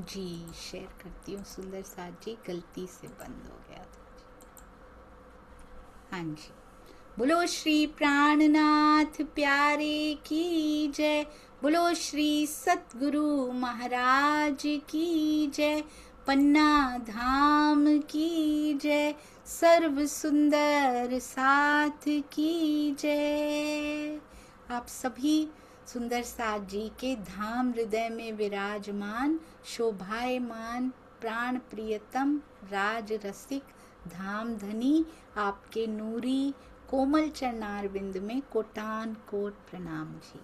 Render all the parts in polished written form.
जी share करती हूँ। सुंदर साथ जी गलती से बंद हो गया था। हाँ जी। बोलो श्री प्राणनाथ प्यारे की जय। बोलो श्री सतगुरु महाराज की जय। पन्ना धाम की जय। सर्व सुंदर साथ की जय। आप सभी सुंदर साथ जी के धाम हृदय में विराजमान शोभायमान प्राण प्रियतम राज रसिक धाम धनी आपके नूरी कोमल चरणार बिंद में कोटान कोट प्रणाम जी।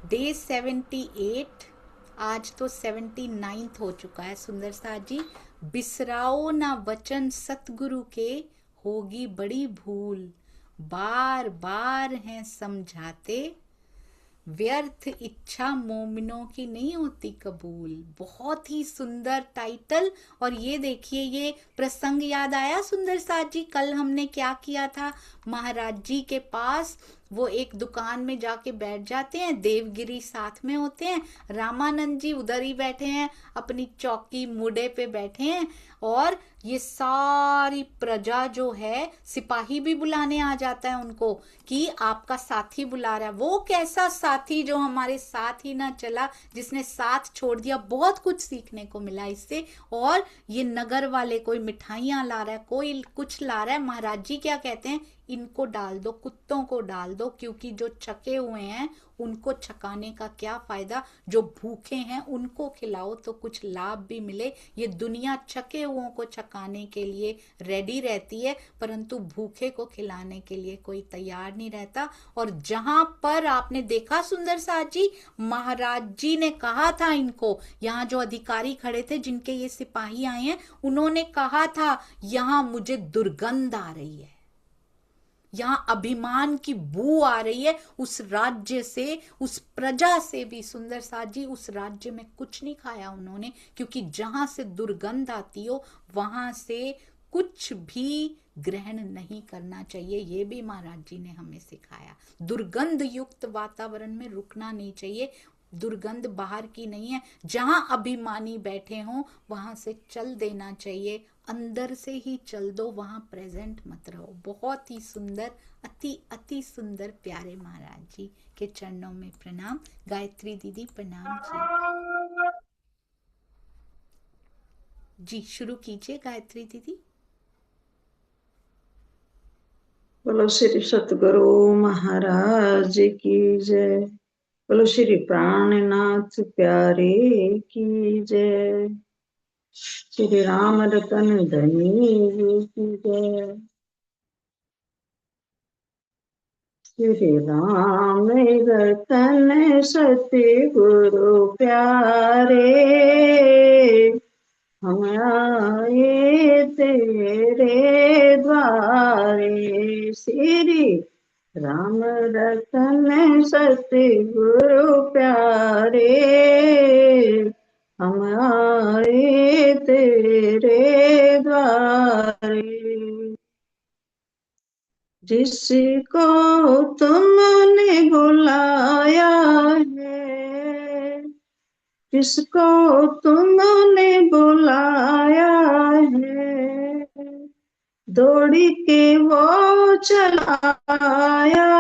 डे 78, आज तो 79 हो चुका है सुंदर साथ जी। बिसराओ ना वचन सतगुरु के, होगी बड़ी भूल, बार बार हैं समझाते, व्यर्थ इच्छा मोमिनों की नहीं होती कबूल। बहुत ही सुंदर टाइटल। और ये देखिए, ये प्रसंग याद आया सुंदर साथ जी, कल हमने क्या किया था। महाराज जी के पास वो एक दुकान में जाके बैठ जाते हैं, देवगिरी साथ में होते हैं, रामानंद जी उधर ही बैठे हैं, अपनी चौकी मुड़े पे बैठे हैं, और ये सारी प्रजा जो है, सिपाही भी बुलाने आ जाता है उनको कि आपका साथी बुला रहा है। वो कैसा साथी जो हमारे साथ ही ना चला, जिसने साथ छोड़ दिया। बहुत कुछ सीखने को मिला इससे। और ये नगर वाले कोई मिठाइयाँ ला रहा है, कोई कुछ ला रहा है, महाराज जी क्या कहते हैं, इनको डाल दो, कुत्तों को डाल दो, क्योंकि जो छके हुए हैं उनको छकाने का क्या फायदा, जो भूखे हैं उनको खिलाओ तो कुछ लाभ भी मिले। ये दुनिया छके हुओं को छकाने के लिए रेडी रहती है, परंतु भूखे को खिलाने के लिए कोई तैयार नहीं रहता। और जहां पर आपने देखा सुंदर साथ जी, महाराज जी ने कहा था इनको, यहाँ जो अधिकारी खड़े थे जिनके ये सिपाही आए हैं, उन्होंने कहा था यहाँ मुझे दुर्गंध आ रही है, यहाँ अभिमान की बू आ रही है। उस राज्य से, उस प्रजा से भी सुंदर साथ जी, उस राज्य में कुछ नहीं खाया उन्होंने, क्योंकि जहां से दुर्गंध आती हो वहां से कुछ भी ग्रहण नहीं करना चाहिए। ये भी महाराज जी ने हमें सिखाया। दुर्गंध युक्त वातावरण में रुकना नहीं चाहिए। दुर्गंध बाहर की नहीं है, जहां अभिमानी बैठे हों वहां से चल देना चाहिए, अंदर से ही चल दो, वहां प्रेजेंट मत रहो। बहुत ही सुंदर, अति अति सुंदर प्यारे महाराज जी के चरणों में प्रणाम। गायत्री दीदी प्रणाम जी। जी शुरू कीजिए गायत्री दीदी। बोलो श्री सतगुरु महाराज की जय। बोलो श्री प्राणनाथ प्यारे की जय। श्री राम रतन धनी की जय। श्री राम रतन सतगुरु प्यारे, हम आए तेरे द्वारे। श्री राम रतन सतगुरु प्यारे, हम आए तेरे द्वारे। जिसको तुमने बुलाया है, किसको तुमने बुलाया है, दौड़ी के वो चला आया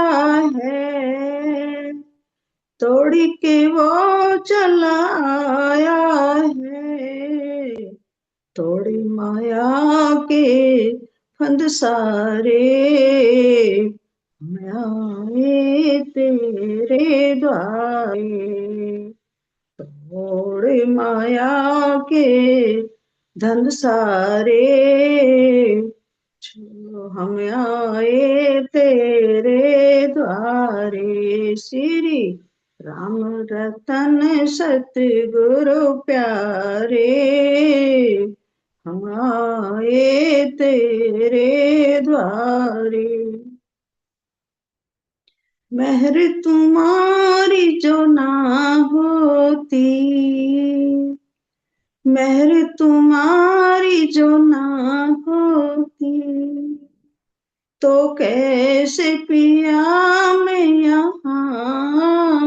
है, दौड़ी के वो चला आया है। थोड़ी माया के फंद सारे, मैं आए तेरे द्वारे। थोड़ी माया के धन सारे, हम आए तेरे द्वारे। श्री राम रतन सतगुरु प्यारे, हम आए तेरे द्वारे। मेहर तुम्हारी जो ना होती, मेहर तुम्हारी जो ना होती, तो कैसे पिया मैं यहाँ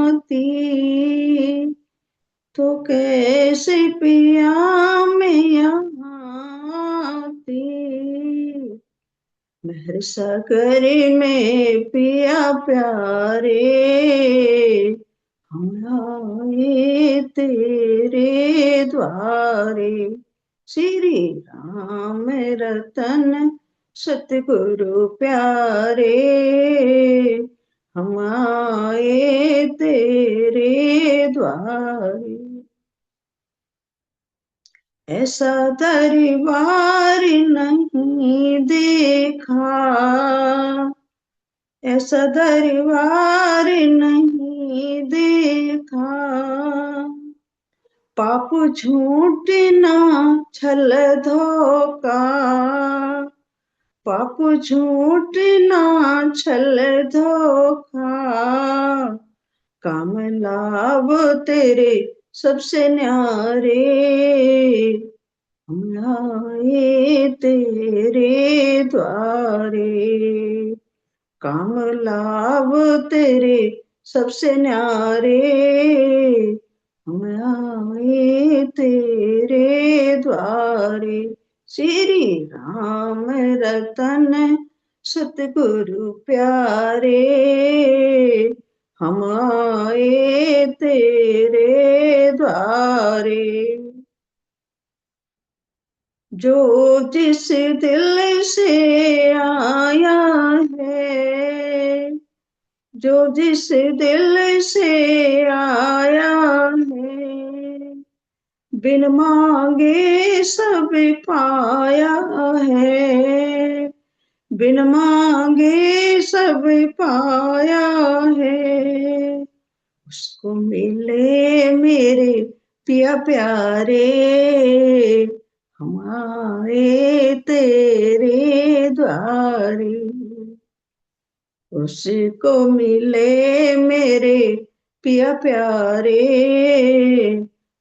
आती, तो कैसे पिया मैं यहाँ आती, महर सागर में पिया प्यारे, हम आए तेरे द्वारे। श्री राम रतन सतगुरु प्यारे, हम आए तेरे द्वारे। ऐसा दरबार नहीं देखा, ऐसा दरबार नहीं देखा, पाप झूठ ना छल धोखा, पाप झूठ ना छल धोखा, काम लाभ तेरे सबसे न्यारे, हम आए तेरे द्वारे। काम लाभ तेरे सबसे न्यारे, हम आए तेरे द्वारे। श्री राम रतन सतगुरु प्यारे, हम आए तेरे द्वारे। जो जिस दिल से आया है, जो जिस दिल से आया है, बिन मांगे सब पाया है, बिन मांगे सब पाया है। उसको मिले मेरे पिया प्यारे, हम आए तेरे द्वारे। उसको मिले मेरे पिया प्यारे,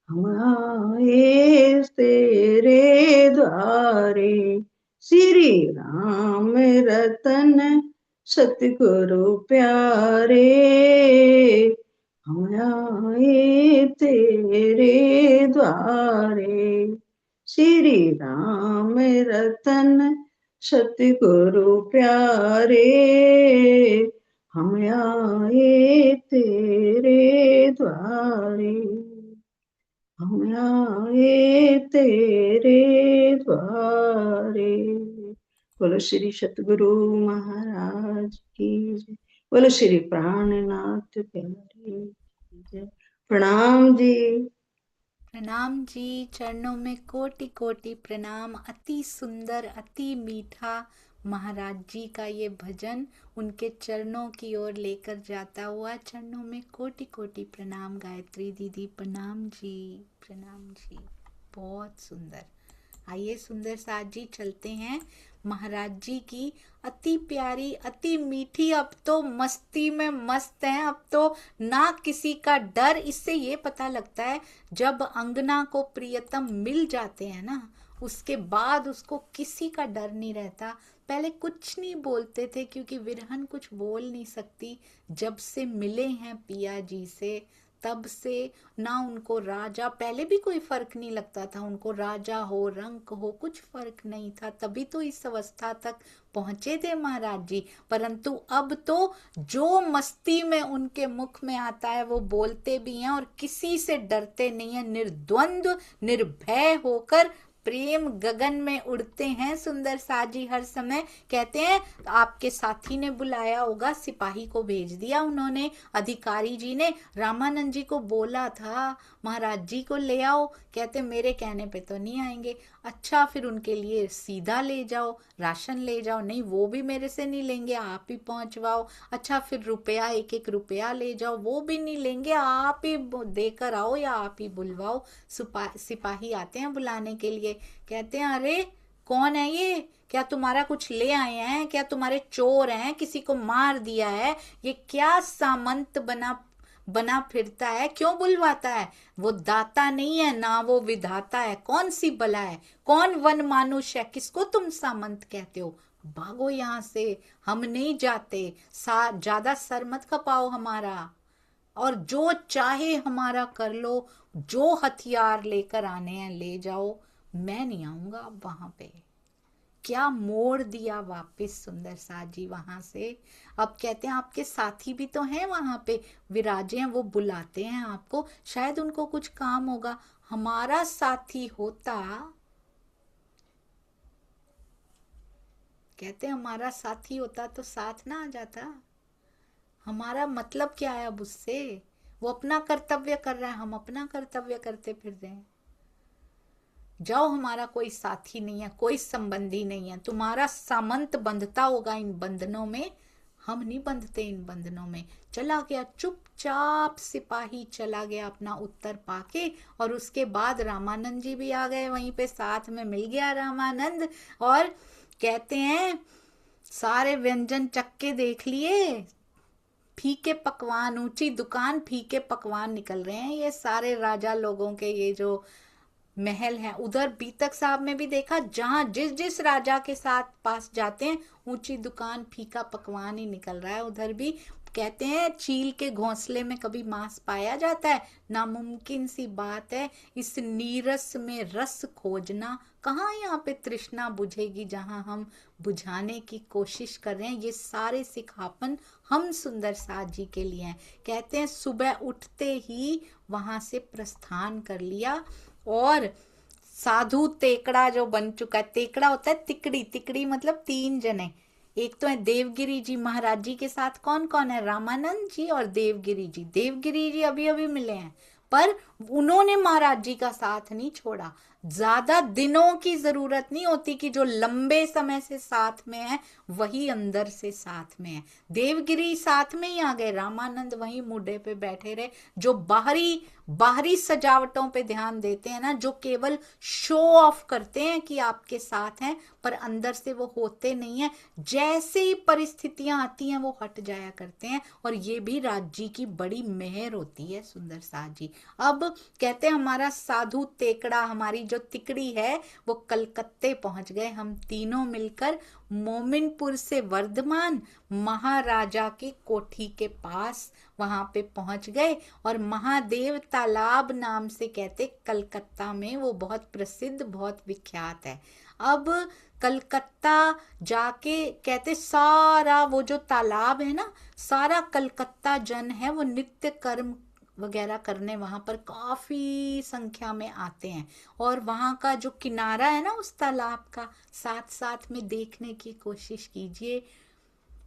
हम आए तेरे द्वारे। श्री राम रतन सतगुरु प्यारे, हम आए तेरे द्वारे। श्री राम रतन सतगुरु प्यारे, हम आए तेरे द्वारे, हम आए तेरे द्वारे। बोलो श्री सतगुरु महाराज की जय। बोलो श्री प्राणनाथ प्यारे की जय। प्रणाम जी। प्रणाम जी, चरणों में कोटि कोटि प्रणाम। अति सुंदर, अति मीठा महाराज जी का ये भजन उनके चरणों की ओर लेकर जाता हुआ, चरणों में कोटि कोटि प्रणाम। गायत्री दीदी प्रणाम जी, प्रणाम जी, बहुत सुंदर। आइए सुंदर साथ जी चलते हैं महाराज जी की अति प्यारी, अति मीठी, अब तो मस्ती में मस्त हैं, अब तो ना किसी का डर। इससे ये पता लगता है जब अंगना को प्रियतम मिल जाते हैं ना, उसके बाद उसको किसी का डर नहीं रहता। पहले कुछ नहीं बोलते थे क्योंकि विरहन कुछ बोल नहीं सकती। जब से मिले हैं पिया जी से तब से ना उनको राजा, पहले भी कोई फर्क नहीं लगता था उनको, राजा हो रंक हो कुछ फर्क नहीं था, तभी तो इस अवस्था तक पहुंचे थे महाराज जी। परंतु अब तो जो मस्ती में उनके मुख में आता है वो बोलते भी हैं और किसी से डरते नहीं है, निर्द्वंद्व निर्भय होकर प्रेम गगन में उड़ते हैं सुंदर साजी हर समय। कहते हैं आपके साथी ने बुलाया होगा, सिपाही को भेज दिया उन्होंने, अधिकारी जी ने रामानंद जी को बोला था महाराज जी को ले आओ, कहते मेरे कहने पे तो नहीं आएंगे। अच्छा फिर उनके लिए सीधा ले जाओ, राशन ले जाओ, नहीं वो भी मेरे से नहीं लेंगे, आप ही पहुंचवाओ। अच्छा फिर रुपया, एक एक रुपया ले जाओ, वो भी नहीं लेंगे, आप ही देकर आओ या आप ही बुलवाओ। सिपाही आते हैं बुलाने के लिए, कहते हैं अरे कौन है ये, क्या तुम्हारा कुछ ले आए हैं, क्या तुम्हारे चोर हैं, किसी को मार दिया है, ये क्या सामंत बना बना फिरता है, क्यों बुलवाता है? वो दाता नहीं है ना वो विधाता है, कौन सी बला है, कौन वन मानुष है, किसको तुम सामंत कहते हो? भागो यहाँ से, हम नहीं जाते, ज्यादा सर मत खपाओ हमारा। और जो चाहे हमारा कर लो, जो हथियार लेकर आने हैं ले जाओ, मैं नहीं आऊंगा अब वहां पे। क्या मोड़ दिया वापस सुंदर साथ जी वहां से। अब कहते हैं आपके साथी भी तो हैं वहां पे, विराजे हैं, वो बुलाते हैं आपको, शायद उनको कुछ काम होगा। हमारा साथी होता, कहते हैं हमारा साथी होता तो साथ ना आ जाता। हमारा मतलब क्या है अब उससे? वो अपना कर्तव्य कर रहा है, हम अपना कर्तव्य करते फिर रहे हैं। जाओ, हमारा कोई साथी नहीं है, कोई संबंधी नहीं है। तुम्हारा सामंत बंधता होगा इन बंधनों में, हम नहीं बंधते इन बंधनों में। चला गया चुपचाप, सिपाही चला गया अपना उत्तर पाके। और उसके बाद रामानंद जी भी आ गए वहीं पे, साथ में मिल गया रामानंद। और कहते हैं सारे व्यंजन चक्के देख लिए, फीके पकवान, ऊंची दुकान, फीके पकवान निकल रहे हैं ये सारे राजा लोगों के। ये जो महल है उधर बीतक साहब में भी देखा, जहां जिस जिस राजा के साथ पास जाते हैं ऊंची दुकान, फीका पकवान ही निकल रहा है उधर भी। कहते हैं चील के घोंसले में कभी मांस पाया जाता है? नामुमकिन सी बात है। इस नीरस में रस खोजना, कहाँ यहाँ पे तृष्णा बुझेगी जहां हम बुझाने की कोशिश कर रहे हैं। ये सारे सिखापन हम सुंदर साथ जी के लिए हैं। कहते हैं सुबह उठते ही वहां से प्रस्थान कर लिया। और साधु तेकड़ा जो बन चुका है, तेकड़ा होता है तिकड़ी, तिकड़ी मतलब 3 जने। एक तो है देवगिरी जी महाराज जी के साथ कौन कौन है? रामानंद जी और देवगिरी जी। देवगिरी जी अभी अभी मिले हैं, पर उन्होंने महाराज जी का साथ नहीं छोड़ा। ज्यादा दिनों की जरूरत नहीं होती कि जो लंबे समय से साथ में है वही अंदर से साथ में है। देवगिरी साथ में ही आ गए, रामानंद वहीं मुड्ढे पे बैठे रहे। जो बाहरी बाहरी सजावटों पे ध्यान देते हैं ना, जो केवल शो ऑफ करते हैं कि आपके साथ हैं, पर अंदर से वो होते नहीं है। जैसे ही परिस्थितियां आती हैं वो हट जाया करते हैं। और ये भी राज जी की बड़ी मेहर होती है सुंदर साथ जी। अब कहते हैं हमारा साधु तेकड़ा, हमारी जो तिकड़ी है, वो कलकत्ते पहुंच गए। हम तीनों मिलकर मोमिनपुर से वर्धमान महाराजा की कोठी के पास वहां पे पहुंच गए। और महादेव तालाब नाम से कहते कलकत्ता में वो बहुत प्रसिद्ध, बहुत विख्यात है। अब कलकत्ता जाके कहते सारा वो जो तालाब है ना, सारा कलकत्ता जन है वो नित्य कर्म वगैरह करने वहां पर काफी संख्या में आते हैं। और वहां का जो किनारा है ना उस तालाब का, साथ साथ में देखने की कोशिश कीजिए।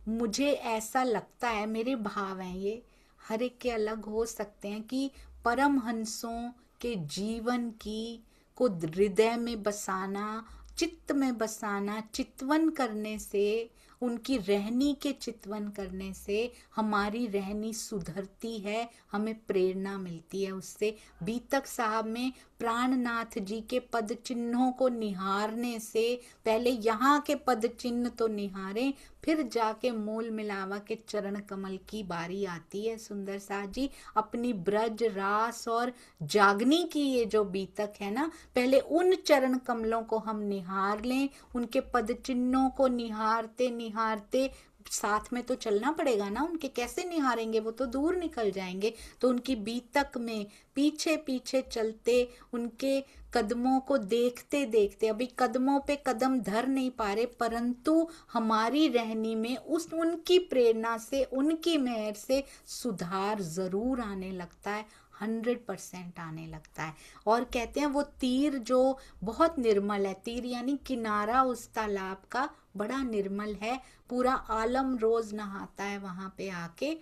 मुझे ऐसा लगता है, मेरे भाव हैं ये, हर एक के अलग हो सकते हैं, कि परमहंसों के जीवन की को हृदय में बसाना, चित्त में बसाना, चितवन करने से, उनकी रहनी के चितवन करने से हमारी रहनी सुधरती है, हमें प्रेरणा मिलती है उससे। बीतक साहब में प्राणनाथ जी के पद चिन्हों को निहारने से, पहले यहाँ के पद चिन्ह तो निहारें, फिर जाके मूल मिलावा के चरण कमल की बारी आती है सुंदर साथ जी। अपनी ब्रज रास और जागनी की ये जो बीतक है ना, पहले उन चरण कमलों को हम निहार लें। उनके पद चिन्हों को निहारते निहारते साथ में तो चलना पड़ेगा ना उनके, कैसे निहारेंगे, वो तो दूर निकल जाएंगे। तो उनकी बीतक में पीछे पीछे चलते, उनके कदमों को देखते देखते, अभी कदमों पे कदम धर नहीं पा रहे, परंतु हमारी रहनी में उस उनकी प्रेरणा से, उनकी मेहर से सुधार जरूर आने लगता है, 100% आने लगता है। और कहते हैं वो तीर जो बहुत निर्मल है, तीर यानी किनारा उस तालाब का बड़ा निर्मल है, पूरा आलम रोज नहाता है वहां पे आके।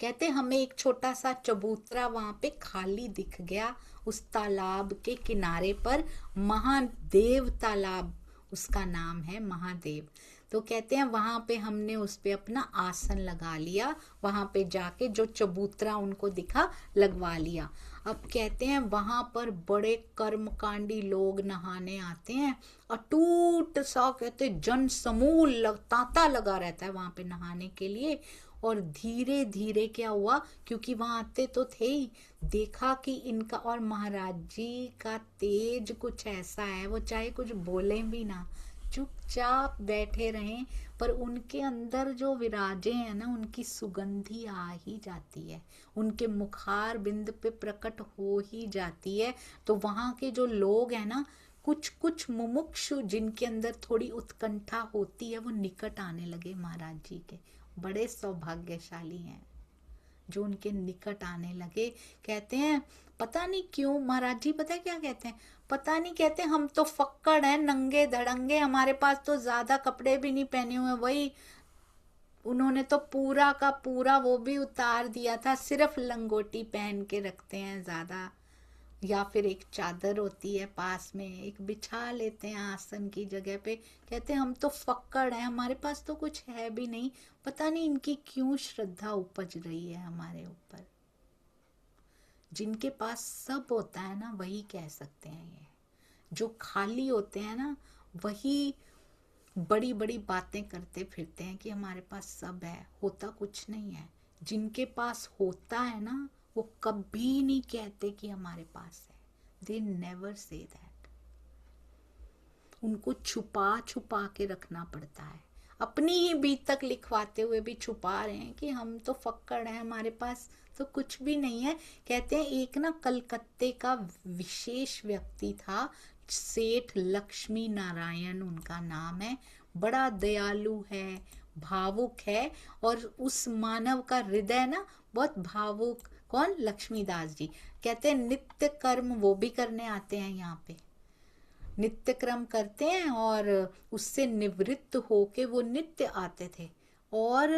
कहते हमें एक छोटा सा चबूतरा वहां पे खाली दिख गया उस तालाब के किनारे पर, महादेव तालाब उसका नाम है, महादेव। तो कहते हैं वहां पे हमने उस पे अपना आसन लगा लिया, वहां पे जाके जो चबूतरा उनको दिखा लगवा लिया। अब कहते हैं वहां पर बड़े कर्मकांडी लोग नहाने आते हैं, अटूट सा कहते जन समूह तांता लगा रहता है वहां पे नहाने के लिए। और धीरे धीरे क्या हुआ, क्योंकि वहां आते तो थे ही, देखा कि इनका और महाराज जी का तेज कुछ ऐसा है, वो चाहे कुछ बोले भी ना, चुपचाप बैठे रहें, पर उनके अंदर जो विराजे हैं ना, उनकी सुगंधी आ ही जाती है, उनके मुखार बिंद पे प्रकट हो ही जाती है। तो वहाँ के जो लोग हैं ना, कुछ कुछ मुमुक्षु जिनके अंदर थोड़ी उत्कंठा होती है, वो निकट आने लगे महाराज जी के। बड़े सौभाग्यशाली हैं जो उनके निकट आने लगे। कहते हैं पता नहीं क्यों महाराज जी, पता है क्या कहते हैं, पता नहीं, कहते हैं हम तो फक्कड़ हैं, नंगे धड़ंगे, हमारे पास तो ज्यादा कपड़े भी नहीं पहने हुए। वही उन्होंने तो पूरा का पूरा वो भी उतार दिया था, सिर्फ लंगोटी पहन के रखते हैं ज्यादा, या फिर एक चादर होती है पास में, एक बिछा लेते हैं आसन की जगह पे। कहते हैं हम तो फक्कड़ हैं, हमारे पास तो कुछ है भी नहीं, पता नहीं इनकी क्यों श्रद्धा उपज रही है हमारे ऊपर। जिनके पास सब होता है ना, वही कह सकते हैं ये। जो खाली होते हैं ना, वही बड़ी बड़ी बातें करते फिरते हैं कि हमारे पास सब है, होता कुछ नहीं है। जिनके पास होता है ना, वो कभी नहीं कहते कि हमारे पास है। They never say that. उनको छुपा छुपा के रखना पड़ता है, अपनी ही बीत तक लिखवाते हुए भी छुपा रहे हैं कि हम तो फक्कड़ हैं, हमारे पास तो कुछ भी नहीं है। कहते हैं एक ना कलकत्ते का विशेष व्यक्ति था, सेठ लक्ष्मी नारायण उनका नाम है। बड़ा दयालु है, भावुक है, और उस मानव का हृदय ना बहुत भावुक। कौन? लक्ष्मीदास जी। कहते हैं नित्य कर्म वो भी करने आते हैं यहाँ पे, नित्य क्रम करते हैं, और उससे निवृत्त होके वो नित्य आते थे। और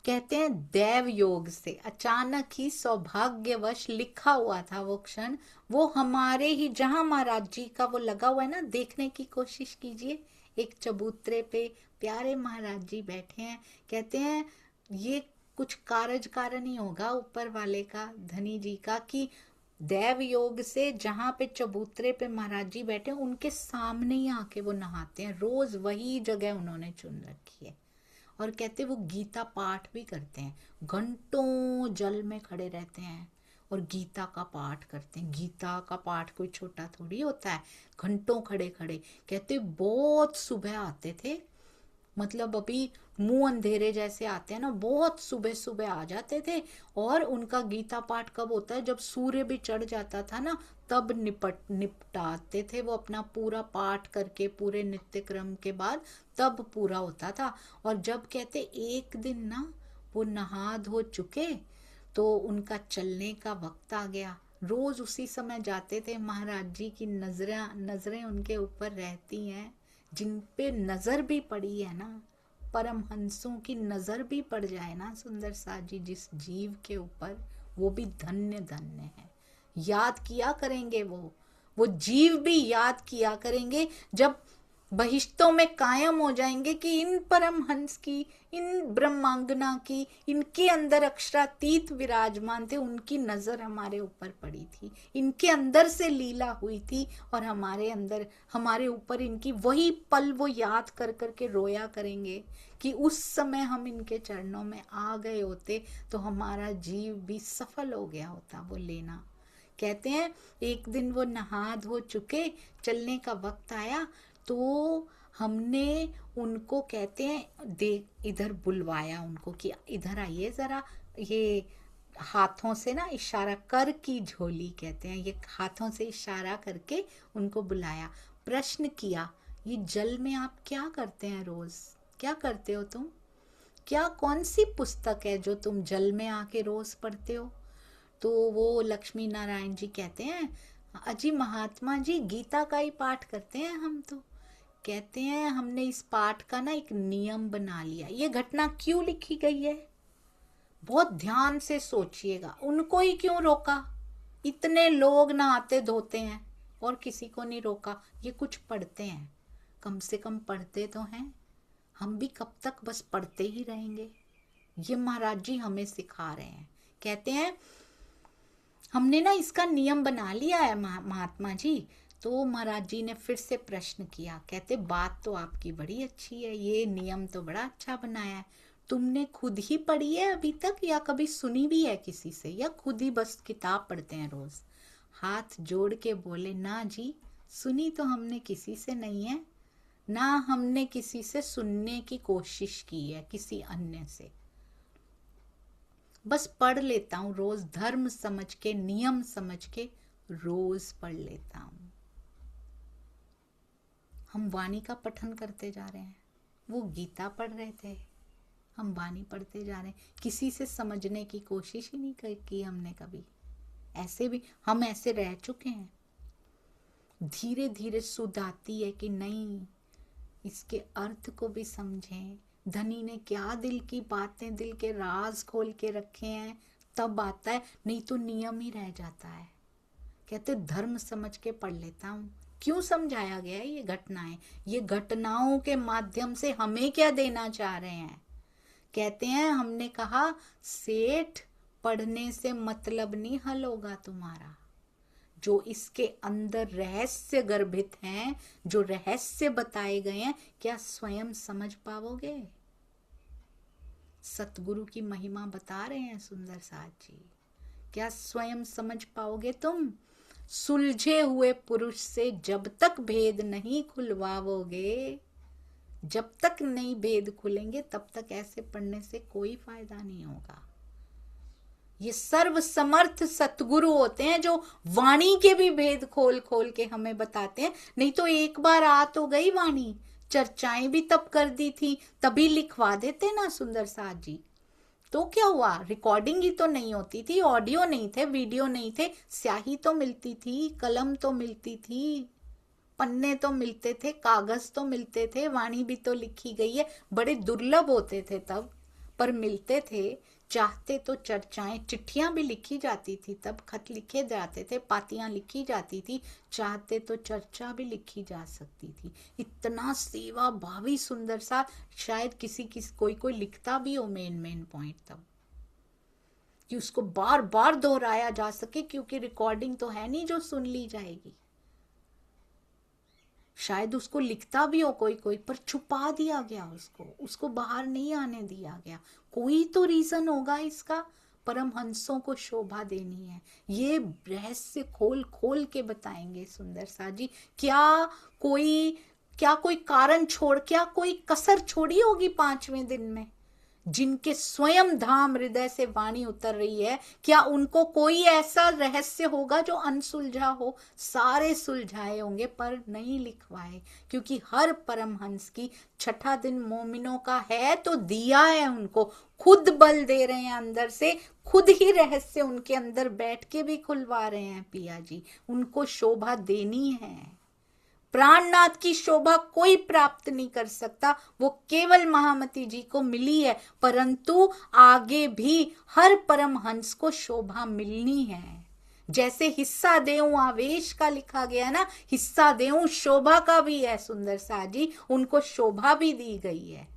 कहते हैं दैव योग से अचानक ही सौभाग्यवश लिखा हुआ था वो क्षण, वो हमारे ही, जहां महाराज जी का वो लगा हुआ है ना, देखने की कोशिश कीजिए, एक चबूतरे पे प्यारे महाराज जी बैठे हैं। कहते हैं ये कुछ कारज कारण ही होगा ऊपर वाले का, धनी जी का, कि दैव योग से जहां पे चबूतरे पे महाराज जी बैठे, उनके सामने ही आके वो नहाते हैं। रोज वही जगह उन्होंने चुन रखी है। और कहते वो गीता पाठ भी करते हैं, घंटों जल में खड़े रहते हैं और गीता का पाठ करते हैं। गीता का पाठ कोई छोटा थोड़ी होता है, घंटों खड़े खड़े। कहते बहुत सुबह आते थे, मतलब अभी मुंह अंधेरे जैसे आते हैं ना, बहुत सुबह सुबह आ जाते थे। और उनका गीता पाठ कब होता है? जब सूर्य भी चढ़ जाता था ना, तब निपटाते थे वो अपना पूरा पाठ करके, पूरे नित्य क्रम के बाद तब पूरा होता था। और जब कहते एक दिन ना वो नहा धो चुके, तो उनका चलने का वक्त आ गया। रोज उसी समय जाते थे। महाराज जी की नजरें उनके ऊपर रहती हैं, जिन पे नजर भी पड़ी है ना, परमहंसों की नजर भी पड़ जाए ना सुंदर सा जी जिस जीव के ऊपर, वो भी धन्य धन्य है। याद किया करेंगे वो जीव भी याद किया करेंगे, जब बहिश्तों में कायम हो जाएंगे कि इन परमहंस की, इन ब्रह्मांगना की, इनके अंदर अक्षरातीत विराजमान थे, उनकी नजर हमारे ऊपर पड़ी थी, इनके अंदर से लीला हुई थी, और हमारे अंदर, हमारे ऊपर इनकी वही पल वो याद कर करके रोया करेंगे कि उस समय हम इनके चरणों में आ गए होते तो हमारा जीव भी सफल हो गया होता वो लेना। कहते हैं एक दिन वो नहा धो चुके, चलने का वक्त आया, तो हमने उनको, कहते हैं देख, इधर बुलवाया उनको कि इधर आइए जरा, ये हाथों से ना इशारा कर की झोली कहते हैं, ये हाथों से इशारा करके उनको बुलाया। प्रश्न किया, ये जल में आप क्या करते हैं रोज, क्या करते हो तुम, क्या कौन सी पुस्तक है जो तुम जल में आके रोज पढ़ते हो? तो वो लक्ष्मी नारायण जी कहते हैं, अजी महात्मा जी गीता का ही पाठ करते हैं हम तो। कहते हैं हमने इस पाठ का ना एक नियम बना लिया। ये घटना क्यों लिखी गई है, बहुत ध्यान से सोचिएगा। उनको ही क्यों रोका? इतने लोग नहाते धोते हैं और किसी को नहीं रोका। ये कुछ पढ़ते हैं, कम से कम पढ़ते तो हैं। हम भी कब तक बस पढ़ते ही रहेंगे? ये महाराज जी हमें सिखा रहे हैं। कहते हैं हमने ना इसका नियम बना लिया है महात्मा जी। तो महाराज जी ने फिर से प्रश्न किया। कहते बात तो आपकी बड़ी अच्छी है, ये नियम तो बड़ा अच्छा बनाया है। तुमने खुद ही पढ़ी है अभी तक, या कभी सुनी भी है किसी से, या खुद ही बस किताब पढ़ते हैं रोज? हाथ जोड़ के बोले, ना जी, सुनी तो हमने किसी से नहीं है, ना हमने किसी से सुनने की कोशिश की है, किसी अन्य से। बस पढ़ लेता हूं रोज, धर्म समझ के, नियम समझ के रोज पढ़ लेता हूं। हम वाणी का पठन करते जा रहे हैं, वो गीता पढ़ रहे थे, हम वाणी पढ़ते जा रहे हैं। किसी से समझने की कोशिश ही नहीं की हमने कभी। ऐसे भी हम ऐसे रह चुके हैं। धीरे धीरे सुध आती है कि नहीं, इसके अर्थ को भी समझें, धनी ने क्या दिल की बातें, दिल के राज खोल के रखे हैं, तब आता है, नहीं तो नियम ही रह जाता है। कहते धर्म समझ के पढ़ लेता हूं। क्यों समझाया गया है ये घटनाएं? ये घटनाओं के माध्यम से हमें क्या देना चाह रहे हैं? कहते हैं, हमने कहा सेठ पढ़ने से मतलब नहीं हल होगा तुम्हारा। जो इसके अंदर रहस्य गर्भित हैं, जो रहस्य बताए गए हैं, क्या स्वयं समझ पाओगे? सतगुरु की महिमा बता रहे हैं सुंदर साथ जी, क्या स्वयं समझ पाओगे तुम? सुलझे हुए पुरुष से जब तक भेद नहीं खुलवाओगे, जब तक नहीं भेद खुलेंगे, तब तक ऐसे पढ़ने से कोई फायदा नहीं होगा। ये सर्व समर्थ सतगुरु होते हैं जो वाणी के भी भेद खोल खोल के हमें बताते हैं। नहीं तो एक बार आ तो गई वाणी, चर्चाएं भी तब कर दी थी, तभी लिखवा देते ना सुंदर साथ जी। तो क्या हुआ, रिकॉर्डिंग ही तो नहीं होती थी, ऑडियो नहीं थे, वीडियो नहीं थे, स्याही तो मिलती थी, कलम तो मिलती थी, पन्ने तो मिलते थे, कागज तो मिलते थे, वाणी भी तो लिखी गई है। बड़े दुर्लभ होते थे तब, पर मिलते थे। चाहते तो चर्चाएं, चिट्ठियां भी लिखी जाती थी तब, खत लिखे जाते थे, पातियां लिखी जाती थी, चाहते तो चर्चा भी लिखी जा सकती थी। इतना सेवा भावी सुंदर सा, शायद कोई लिखता भी हो मेन पॉइंट तब, कि उसको बार बार दोहराया जा सके, क्योंकि रिकॉर्डिंग तो है नहीं जो सुन ली जाएगी। शायद उसको लिखता भी हो कोई, पर छुपा दिया गया, उसको बाहर नहीं आने दिया गया। कोई तो रीजन होगा इसका। परमहंसों को शोभा देनी है, ये रहस्य खोल खोल के बताएंगे सुंदर सा जी। क्या कोई कारण छोड़, क्या कोई कसर छोड़ी होगी 5वें दिन में? जिनके स्वयं धाम हृदय से वाणी उतर रही है, क्या उनको कोई ऐसा रहस्य होगा जो अनसुलझा हो? सारे सुलझाए होंगे, पर नहीं लिखवाए, क्योंकि हर परमहंस की छठा दिन मोमिनों का है तो दिया है उनको, खुद बल दे रहे हैं अंदर से, खुद ही रहस्य उनके अंदर बैठ के भी खुलवा रहे हैं पिया जी। उनको शोभा देनी है। प्राणनाथ की शोभा कोई प्राप्त नहीं कर सकता, वो केवल महामती जी को मिली है, परंतु आगे भी हर परमहंस को शोभा मिलनी है। जैसे हिस्सा देऊं आवेश का लिखा गया ना, हिस्सा देऊं शोभा का भी है सुंदर सा जी, उनको शोभा भी दी गई है।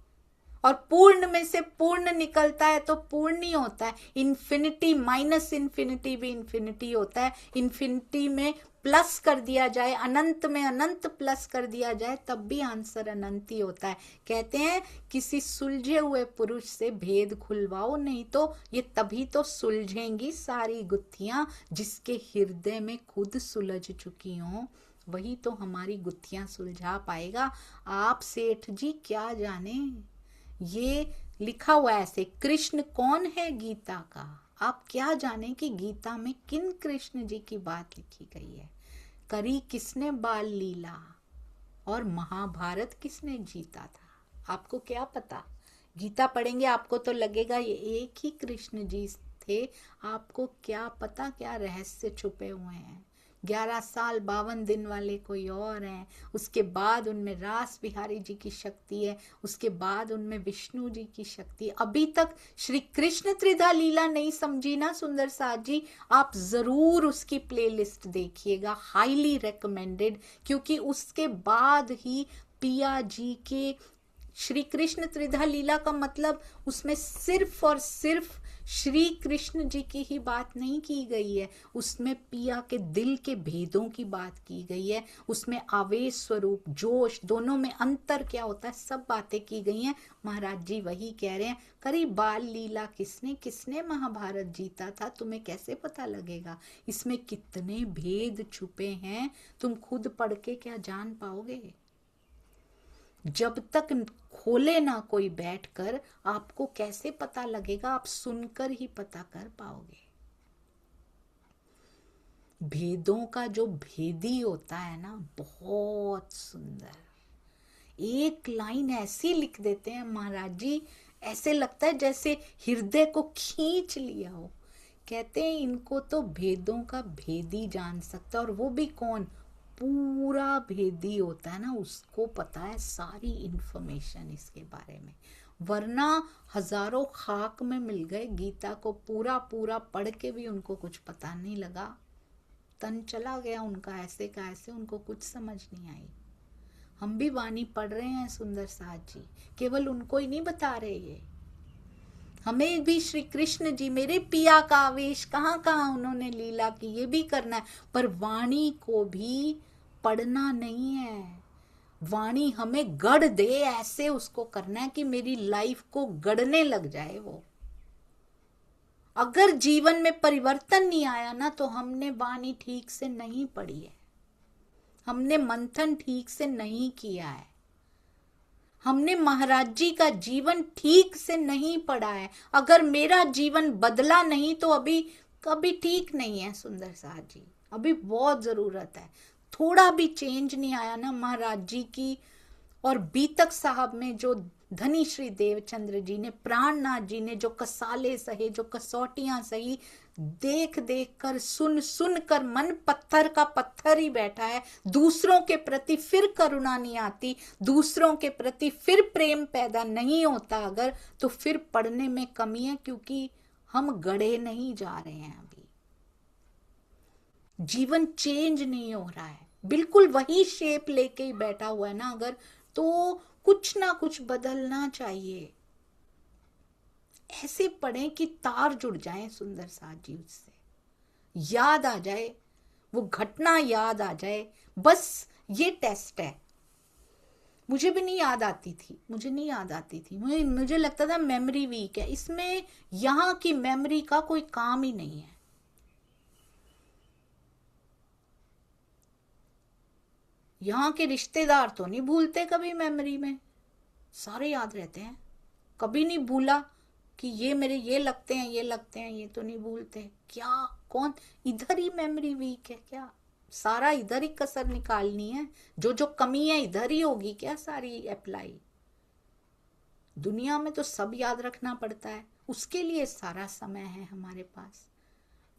और पूर्ण में से पूर्ण निकलता है तो पूर्ण ही होता है। इन्फिनिटी माइनस इन्फिनिटी भी इन्फिनिटी होता है। इन्फिनिटी में प्लस कर दिया जाए, अनंत में अनंत प्लस कर दिया जाए, तब भी आंसर अनंत ही होता है। कहते हैं किसी सुलझे हुए पुरुष से भेद खुलवाओ, नहीं तो ये तभी तो सुलझेंगी सारी गुत्थियां, जिसके हृदय में खुद सुलझ चुकी हों, वही तो हमारी गुत्थियां सुलझा पाएगा। आप सेठ जी क्या जाने, ये लिखा हुआ ऐसे, कृष्ण कौन है गीता का, आप क्या जाने कि गीता में किन कृष्ण जी की बात लिखी गई है, करी किसने बाल लीला, और महाभारत किसने जीता था, आपको क्या पता? गीता पढ़ेंगे आपको तो लगेगा ये एक ही कृष्ण जी थे, आपको क्या पता क्या रहस्य छुपे हुए हैं। 11 साल 52 दिन वाले कोई और हैं, उसके बाद उनमें रास बिहारी जी की शक्ति है, उसके बाद उनमें विष्णु जी की शक्ति। अभी तक श्री कृष्ण त्रिधा लीला नहीं समझी ना सुंदर साथ जी, आप जरूर उसकी प्लेलिस्ट देखिएगा, हाईली रिकमेंडेड, क्योंकि उसके बाद ही पिया जी के श्री कृष्ण त्रिधा लीला का मतलब उसमें सिर्फ और सिर्फ श्री कृष्ण जी की ही बात नहीं की गई है, उसमें पिया के दिल के भेदों की बात की गई है, उसमें आवेश स्वरूप जोश दोनों में अंतर क्या होता है, सब बातें की गई हैं। महाराज जी वही कह रहे हैं, करी बाल लीला किसने किसने महाभारत जीता था, तुम्हें कैसे पता लगेगा इसमें कितने भेद छुपे हैं, तुम खुद पढ़ के क्या जान पाओगे। जब तक खोले ना कोई बैठकर, आपको कैसे पता लगेगा? आप सुनकर ही पता कर पाओगे। भेदों का जो भेदी होता है ना, बहुत सुंदर। एक लाइन ऐसी लिख देते हैं महाराज जी, ऐसे लगता है जैसे हृदय को खींच लिया हो। कहते हैं इनको तो भेदों का भेदी जान सकता है, और वो भी कौन? पूरा भेदी होता है ना, उसको पता है सारी इंफॉर्मेशन इसके बारे में। वरना हजारों खाक में मिल गए, गीता को पूरा पूरा पढ़ के भी उनको कुछ पता नहीं लगा। तन चला गया उनका ऐसे का ऐसे, उनको कुछ समझ नहीं आई। हम भी वाणी पढ़ रहे हैं सुंदर साथ जी, केवल उनको ही नहीं बता रहे ये, हमें भी श्री कृष्ण जी, मेरे पिया का आवेश कहाँ कहाँ उन्होंने लीला की, ये भी करना है। पर वाणी को भी पढ़ना नहीं है, वाणी हमें गढ़ दे, ऐसे उसको करना है कि मेरी लाइफ को गढ़ने लग जाए वो। अगर जीवन में परिवर्तन नहीं आया ना, तो हमने वाणी ठीक से नहीं पढ़ी है, हमने मंथन ठीक से नहीं किया है, हमने महाराज जी का जीवन ठीक से नहीं पढ़ा है। अगर मेरा जीवन बदला नहीं तो अभी कभी ठीक नहीं है सुंदर साथ जी, अभी बहुत जरूरत है। थोड़ा भी चेंज नहीं आया ना महाराज जी की और बीतक साहब में, जो धनी श्री देवचंद्र जी ने, प्राणनाथ जी ने जो कसाले सहे, जो कसौटियां सही, देख देख कर, सुन सुन कर मन पत्थर का पत्थर ही बैठा है। दूसरों के प्रति फिर करुणा नहीं आती, दूसरों के प्रति फिर प्रेम पैदा नहीं होता अगर, तो फिर पढ़ने में कमी है, क्योंकि हम गढ़े नहीं जा रहे हैं। अभी जीवन चेंज नहीं हो रहा है, बिल्कुल वही शेप लेके ही बैठा हुआ है ना अगर, तो कुछ ना कुछ बदलना चाहिए। ऐसे पढ़ें कि तार जुड़ जाए सुंदर साथ जी, उससे याद आ जाए, वो घटना याद आ जाए। बस ये टेस्ट है। मुझे भी नहीं याद आती थी, मुझे नहीं याद आती थी, मुझे लगता था मेमोरी वीक है। इसमें यहाँ की मेमोरी का कोई काम ही नहीं है। यहाँ के रिश्तेदार तो नहीं भूलते कभी, मेमोरी में सारे याद रहते हैं। कभी नहीं भूला कि ये मेरे ये लगते हैं, ये लगते हैं, ये तो नहीं भूलते। क्या कौन इधर ही मेमोरी वीक है क्या? सारा इधर ही कसर निकालनी है, जो जो कमी है इधर ही होगी क्या सारी अप्लाई? दुनिया में तो सब याद रखना पड़ता है, उसके लिए सारा समय है हमारे पास।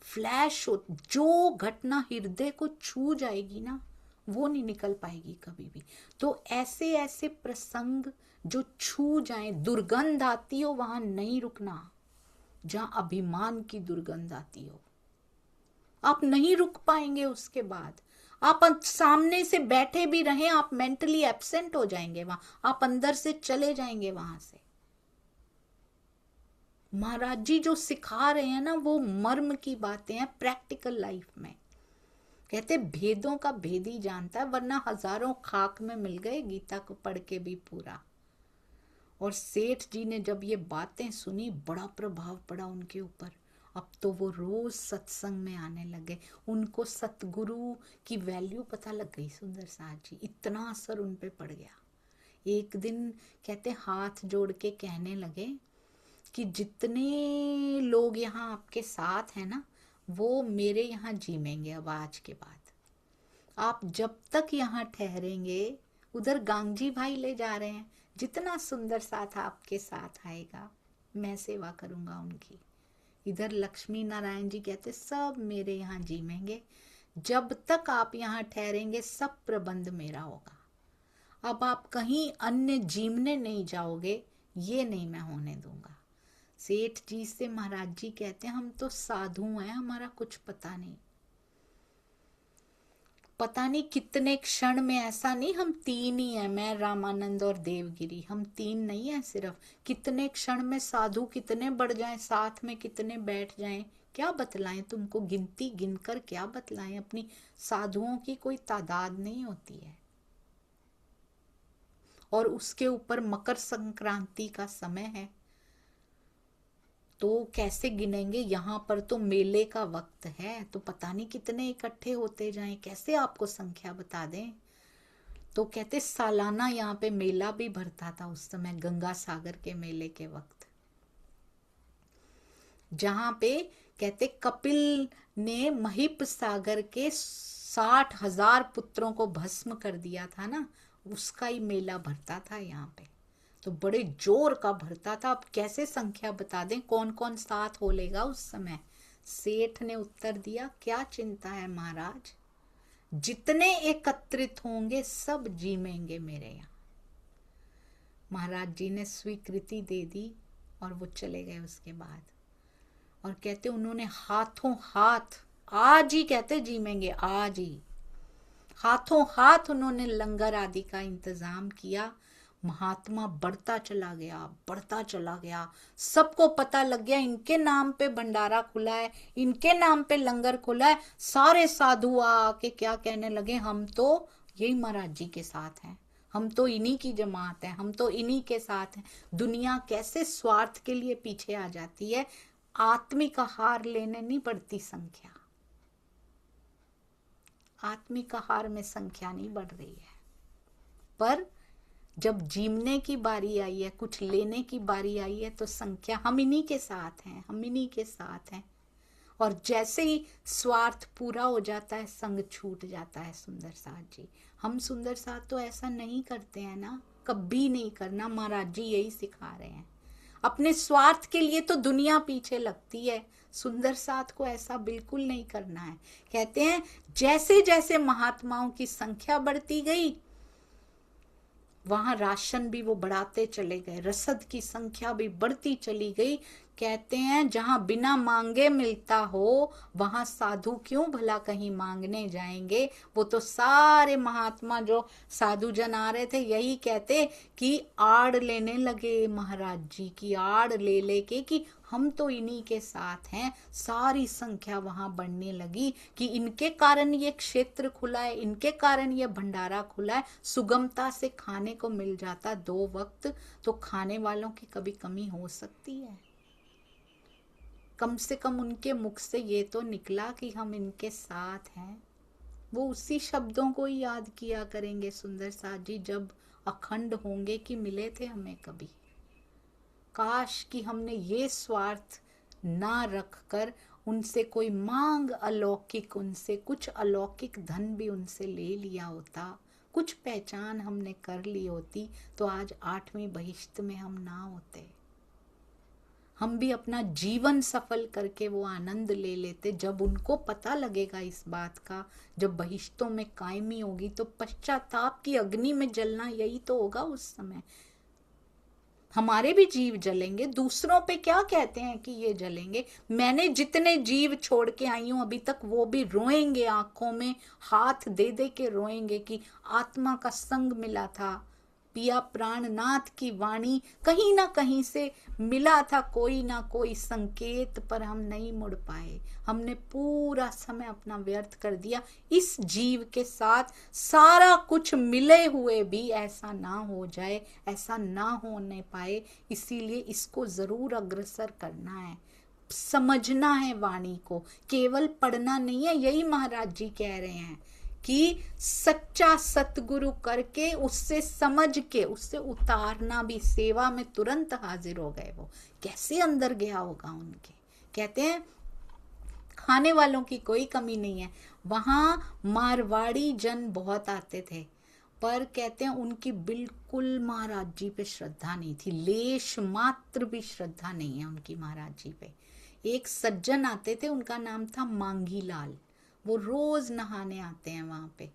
फ्लैश हो, जो घटना हृदय को छू जाएगी ना, वो नहीं निकल पाएगी कभी भी। तो ऐसे ऐसे प्रसंग जो छू जाएं, दुर्गंध आती हो वहां नहीं रुकना, जहां अभिमान की दुर्गंध आती हो आप नहीं रुक पाएंगे। उसके बाद आप सामने से बैठे भी रहें, आप मेंटली एब्सेंट हो जाएंगे वहां, आप अंदर से चले जाएंगे वहां से। महाराज जी जो सिखा रहे हैं ना, वो मर्म की बातें हैं प्रैक्टिकल लाइफ में। कहते भेदों का भेदी जानता है, वरना हजारों खाक में मिल गए, गीता को पढ़ के भी पूरा। और सेठ जी ने जब ये बातें सुनी, बड़ा प्रभाव पड़ा उनके ऊपर। अब तो वो रोज सत्संग में आने लगे, उनको सतगुरु की वैल्यू पता लग गई सुंदर साथ जी, इतना असर उन पे पड़ गया। एक दिन कहते हाथ जोड़ के कहने लगे कि जितने लोग यहाँ आपके साथ हैं ना, वो मेरे यहाँ जीमेंगे अब आज के बाद। आप जब तक यहाँ ठहरेंगे, उधर गांगजी भाई ले जा रहे हैं, जितना सुंदर साथ आपके साथ आएगा मैं सेवा करूंगा उनकी। इधर लक्ष्मी नारायण जी कहते सब मेरे यहाँ जीमेंगे, जब तक आप यहाँ ठहरेंगे सब प्रबंध मेरा होगा। अब आप कहीं अन्य जीमने नहीं जाओगे, ये नहीं मैं होने दूंगा। सेठ जी से महाराज जी कहते हैं हम तो साधु हैं, हमारा कुछ पता नहीं, पता नहीं कितने क्षण में, ऐसा नहीं हम तीन ही हैं, मैं रामानंद और देवगिरी, हम तीन नहीं है सिर्फ, कितने क्षण में साधु कितने बढ़ जाएं, साथ में कितने बैठ जाएं, क्या बतलाएं तुमको, गिनती गिनकर क्या बतलाएं। अपनी साधुओं की कोई तादाद नहीं होती है। और उसके ऊपर मकर संक्रांति का समय है, तो कैसे गिनेंगे? यहाँ पर तो मेले का वक्त है, तो पता नहीं कितने इकट्ठे होते जाएं, कैसे आपको संख्या बता दें। तो कहते सालाना यहाँ पे मेला भी भरता था उस समय, गंगा सागर के मेले के वक्त, जहां पे कहते कपिल ने महिप सागर के 60,000 पुत्रों को भस्म कर दिया था ना, उसका ही मेला भरता था यहाँ पे। तो बड़े जोर का भरता था। अब कैसे संख्या बता दें, कौन कौन साथ हो लेगा उस समय? सेठ ने उत्तर दिया, क्या चिंता है महाराज, जितने एकत्रित होंगे सब जीमेंगे मेरे यहाँ। महाराज जी ने स्वीकृति दे दी और वो चले गए उसके बाद। और कहते उन्होंने हाथों हाथ, आज ही कहते जीमेंगे, आज ही हाथों हाथ उन्होंने लंगर आदि का इंतजाम किया। महात्मा बढ़ता चला गया, बढ़ता चला गया। सबको पता लग गया इनके नाम पे भंडारा खुला है, इनके नाम पे लंगर खुला है। सारे साधु आके क्या कहने लगे, हम तो यही महाराज जी के साथ हैं, हम तो इन्हीं की जमात है, हम तो इन्हीं के साथ हैं। दुनिया कैसे स्वार्थ के लिए पीछे आ जाती है। आत्मिक आहार लेने नहीं बढ़ती संख्या, आत्मिक आहार में संख्या नहीं बढ़ रही है, पर जब जीवने की बारी आई है, कुछ लेने की बारी आई है, तो संख्या, हम इन्हीं के साथ हैं, हम इन्हीं के साथ हैं। और जैसे ही स्वार्थ पूरा हो जाता है, संग छूट जाता है। सुंदर साथ जी, हम सुंदर साथ तो ऐसा नहीं करते हैं ना, कभी नहीं करना। महाराज जी यही सिखा रहे हैं। अपने स्वार्थ के लिए तो दुनिया पीछे लगती है, सुंदर साथ को ऐसा बिल्कुल नहीं करना है। कहते हैं जैसे जैसे महात्माओं की संख्या बढ़ती गई, वहां राशन भी वो बढ़ाते चले गए, रसद की संख्या भी बढ़ती चली गई। कहते हैं जहां बिना मांगे मिलता हो, वहां साधु क्यों भला कहीं मांगने जाएंगे। वो तो सारे महात्मा जो साधु जन आ रहे थे, यही कहते कि आड़ लेने लगे महाराज जी की, आड़ ले लेके कि हम तो इन्हीं के साथ हैं। सारी संख्या वहां बढ़ने लगी कि इनके कारण ये क्षेत्र खुला है, इनके कारण ये भंडारा खुला है। सुगमता से खाने को मिल जाता 2 वक्त, तो खाने वालों की कभी कमी हो सकती है? कम से कम उनके मुख से ये तो निकला कि हम इनके साथ हैं। वो उसी शब्दों को ही याद किया करेंगे सुंदर साथ जी, जब अखंड होंगे कि मिले थे हमें कभी। काश कि हमने ये स्वार्थ ना रख कर उनसे कोई मांग अलौकिक, उनसे कुछ अलौकिक धन भी उनसे ले लिया होता, कुछ पहचान हमने कर ली होती, तो आज 8वीं बहिश्त में हम ना होते। हम भी अपना जीवन सफल करके वो आनंद ले लेते। जब उनको पता लगेगा इस बात का, जब बहिश्तों में कायमी होगी, तो पश्चाताप की अग्नि में जलना यही तो होगा उस समय। हमारे भी जीव जलेंगे, दूसरों पे क्या कहते हैं कि ये जलेंगे। मैंने जितने जीव छोड़ के आई हूं अभी तक, वो भी रोएंगे, आंखों में हाथ दे दे के रोएंगे कि आत्मा का संग मिला था, पिया प्राणनाथ की वाणी, कहीं ना कहीं से मिला था कोई ना कोई संकेत, पर हम नहीं मुड़ पाए। हमने पूरा समय अपना व्यर्थ कर दिया। इस जीव के साथ सारा कुछ मिले हुए भी ऐसा ना हो जाए, ऐसा ना होने पाए। इसीलिए इसको जरूर अग्रसर करना है, समझना है वाणी को, केवल पढ़ना नहीं है। यही महाराज जी कह रहे हैं कि सच्चा सतगुरु करके, उससे समझ के, उससे उतारना भी। सेवा में तुरंत हाजिर हो गए। वो कैसे अंदर गया होगा उनके। कहते हैं खाने वालों की कोई कमी नहीं है। वहां मारवाड़ी जन बहुत आते थे, पर कहते हैं उनकी बिल्कुल महाराज जी पे श्रद्धा नहीं थी, लेश मात्र भी श्रद्धा नहीं है उनकी महाराज जी पे। एक सज्जन आते थे, उनका नाम था मांगी लाल, वो रोज नहाने आते हैं वहां पे।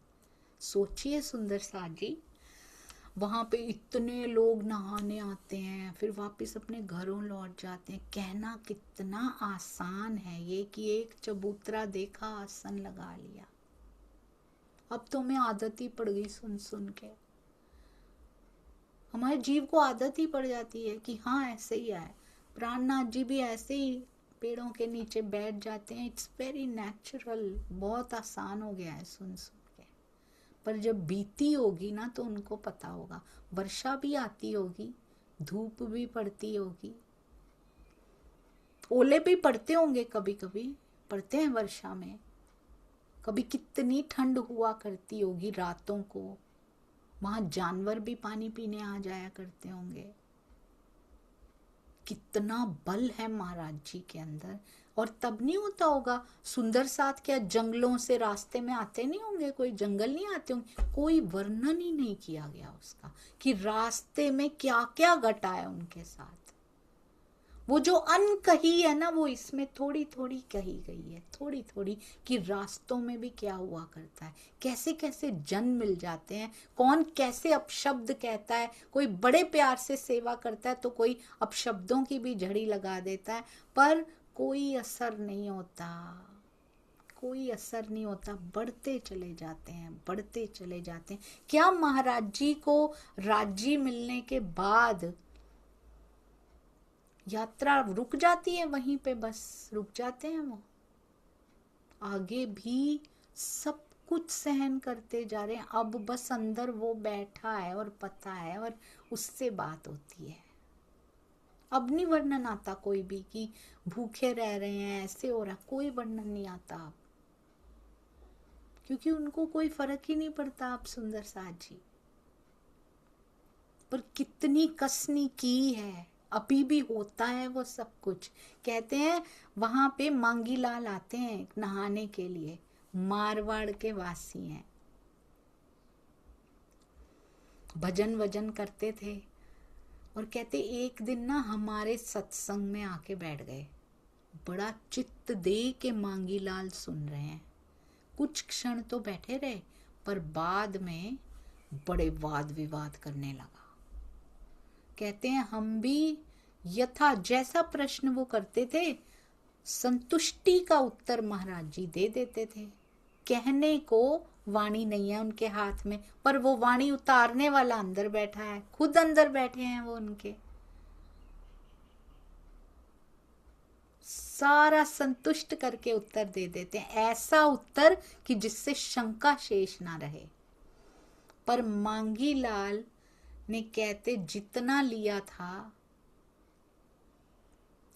सोचिए सुंदर साथ जी, वहां पे इतने लोग नहाने आते हैं, फिर वापस अपने घरों लौट जाते हैं। कहना कितना आसान है ये कि एक चबूतरा देखा, आसन लगा लिया। अब तो हमें आदत ही पड़ गई सुन सुन के, हमारे जीव को आदत ही पड़ जाती है कि हाँ ऐसे ही है। प्राणनाथ जी भी ऐसे ही पेड़ों के नीचे बैठ जाते हैं। इट्स वेरी नेचुरल, बहुत आसान हो गया है सुन सुन के। पर जब बीती होगी ना तो उनको पता होगा। वर्षा भी आती होगी, धूप भी पड़ती होगी, ओले भी पड़ते होंगे, कभी कभी पड़ते हैं वर्षा में। कभी कितनी ठंड हुआ करती होगी रातों को, वहां जानवर भी पानी पीने आ जाया करते होंगे। कितना बल है महाराज जी के अंदर। और तब नहीं होता होगा, सुंदर साथ क्या जंगलों से रास्ते में आते नहीं होंगे, कोई जंगल नहीं आते होंगे, कोई वर्णन ही नहीं किया गया उसका कि रास्ते में क्या क्या घटा है उनके साथ। वो जो अनकही है ना, वो इसमें थोड़ी थोड़ी कही गई है, थोड़ी थोड़ी, कि रास्तों में भी क्या हुआ करता है, कैसे कैसे जन मिल जाते हैं, कौन कैसे अपशब्द कहता है, कोई बड़े प्यार से सेवा करता है तो कोई अपशब्दों की भी झड़ी लगा देता है, पर कोई असर नहीं होता, कोई असर नहीं होता, बढ़ते चले जाते हैं, बढ़ते चले जाते हैं। क्या महाराज जी को राज्य मिलने के बाद यात्रा रुक जाती है वहीं पे, बस रुक जाते हैं वो? आगे भी सब कुछ सहन करते जा रहे हैं। अब बस अंदर वो बैठा है और पता है और उससे बात होती है। अब नहीं वर्णन आता कोई भी कि भूखे रह रहे हैं, ऐसे हो रहा, कोई वर्णन नहीं आता अब, क्योंकि उनको कोई फर्क ही नहीं पड़ता। आप सुंदर साथ जी पर कितनी कसनी की है, अभी भी होता है वो सब कुछ। कहते हैं वहां पे मांगी लाल आते हैं नहाने के लिए, मारवाड़ के वासी हैं, भजन वजन करते थे और कहते एक दिन ना हमारे सत्संग में आके बैठ गए, बड़ा चित्त दे के मांगी लाल सुन रहे हैं। कुछ क्षण तो बैठे रहे पर बाद में बड़े वाद विवाद करने लगा। कहते हैं हम भी यथा जैसा प्रश्न वो करते थे संतुष्टि का उत्तर महाराज जी दे देते थे। कहने को वाणी नहीं है उनके हाथ में, पर वो वाणी उतारने वाला अंदर बैठा है, खुद अंदर बैठे हैं वो उनके। सारा संतुष्ट करके उत्तर दे देते हैं, ऐसा उत्तर कि जिससे शंका शेष ना रहे। पर मांगी लाल ने कहते जितना लिया था,